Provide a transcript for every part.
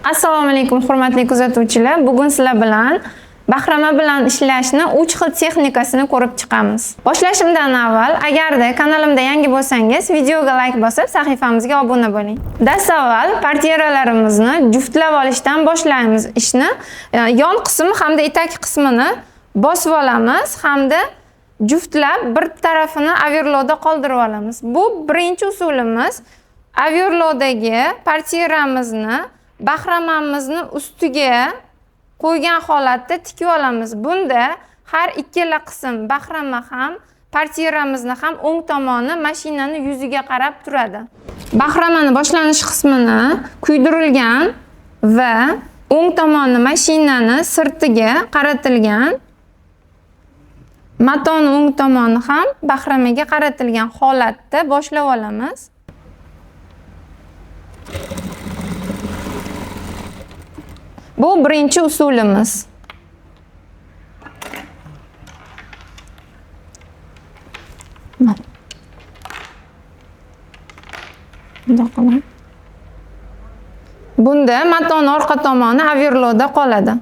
Assalomu alaykum hurmatli kuzatuvchilar. Bugun sizlar bilan bahrama bilan ishlashni 3 xil texnikasini ko'rib chiqamiz. Boshlashimdan avval, agarda kanalimda yangi bo'lsangiz, videoga like bosib, sahifamizga obuna bo'ling. Dastavval portiralarimizni juftlab olishdan boshlaymiz ishni. Yon qism hamda etak qismini bosib olamiz hamda juftlab bir tarafini overloadda qoldirib olamiz. Bu birinchi usulimiz. Overloaddagi portiramizni bahramamizni ustiga qo'ygan holatda tikib olamiz. Bunda har ikkala qism bahrama ham, portiramizni ham o'ng tomoni mashinani yuziga qarab turadi. Bahramani boshlanish qismini kuydirilgan va o'ng tomoni mashinani sirtiga qaratilgan, matoni o'ng tomoni ham bahramaga qaratilgan holatda boshlab olamiz. Bu birinchi usulimiz. Bunda maton orqa tomoni overloadda qoladi.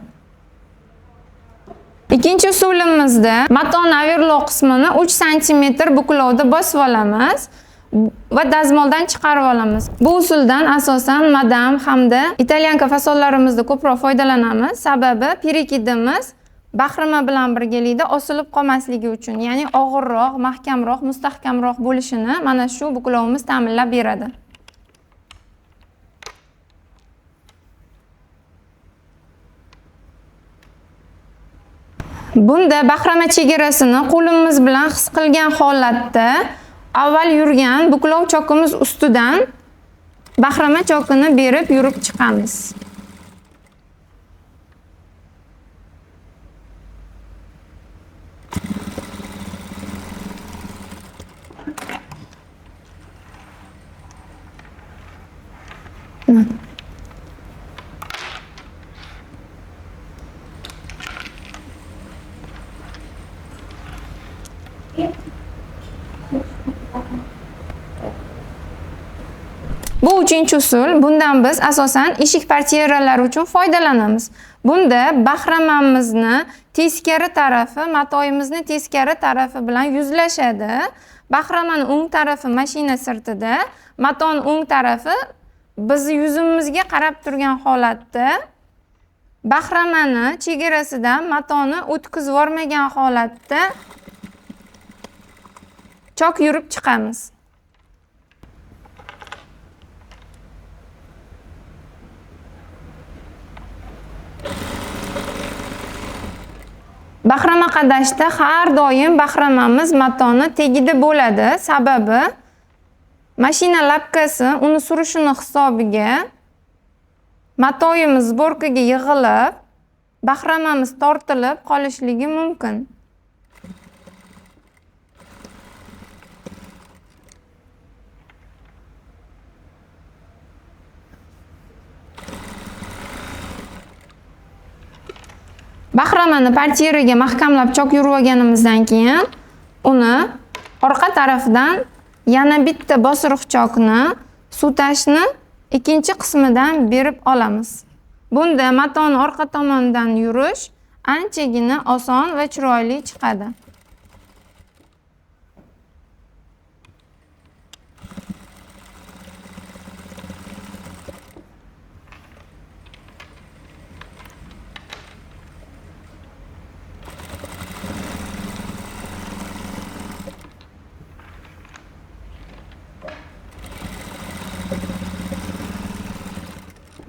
Ikkinchi usulimizda maton overload qismini 3 sm buklovda bosib olamiz va dazmoldan chiqarib olamiz. Bu usuldan asosan madam hamda italyanka fasollarimizda ko'proq foydalanamiz. Sababi pirikidimiz bahrama bilan birgalikda osilib qolmasligi uchun, ya'ni og'irroq, mahkamroq, mustahkamroq bo'lishini mana shu buklovimiz ta'minlab beradi. Bunda bahrama chegarasini qo'limiz bilan his qilgan holatda avval yurgan buklov chokimiz ustidan bahrama chokini berib yurib chiqamiz. Bu uchinchi usul. Bundan biz asosan eshik portiralari uchun foydalanamiz. Bunda bahramamizni teskari tarafi, matoyimizni teskari tarafi bilan yuzlashadi. Bahramani o'ng tarafi mashina sirtida, maton o'ng tarafi bizni yuzimizga qarab turgan holatda, bahramani chegarasidan matoni o'tkazib yormagan holatda chok yurib chiqamiz. Bahrama qadashda har doim bahramamiz matoni tegida bo'ladi. Sababi mashina lapkasi uni surishini hisobiga matoyimiz borkaga yig'ilib, bahramamiz tortilib qolishligi mumkin. Bahramani portiraga mahkamlab chok yurib olganimizdan keyin uni orqa tarafidan yana bitta bosiriq chokni sutashni ikkinchi qismidan berib olamiz. Bunda matoni orqa tomonidan yurish anchagina oson va chiroyli chiqadi.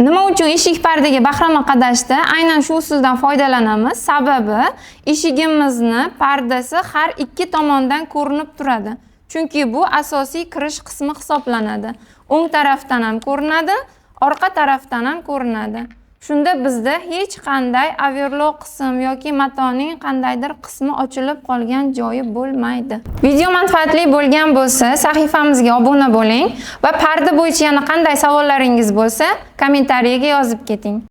Nima uchun eshik pardaga bahrama qadashda aynan shu usuldan foydalanamiz? Sababi eshigimizni pardasi har ikki tomondan ko'rinib turadi. Chunki bu asosiy kirish qismi hisoblanadi. O'ng tarafdan ham ko'rinadi, orqa tarafdan ham ko'rinadi. Shunda bizda hech qanday overload qism yoki matoning qandaydir qismi ochilib qolgan joyi bo'lmaydi. Video manfaatli bo'lgan bo'lsa, sahifamizga obuna bo'ling va parda bo'yicha yana qanday savollaringiz bo'lsa, kommentariyaga yozib keting.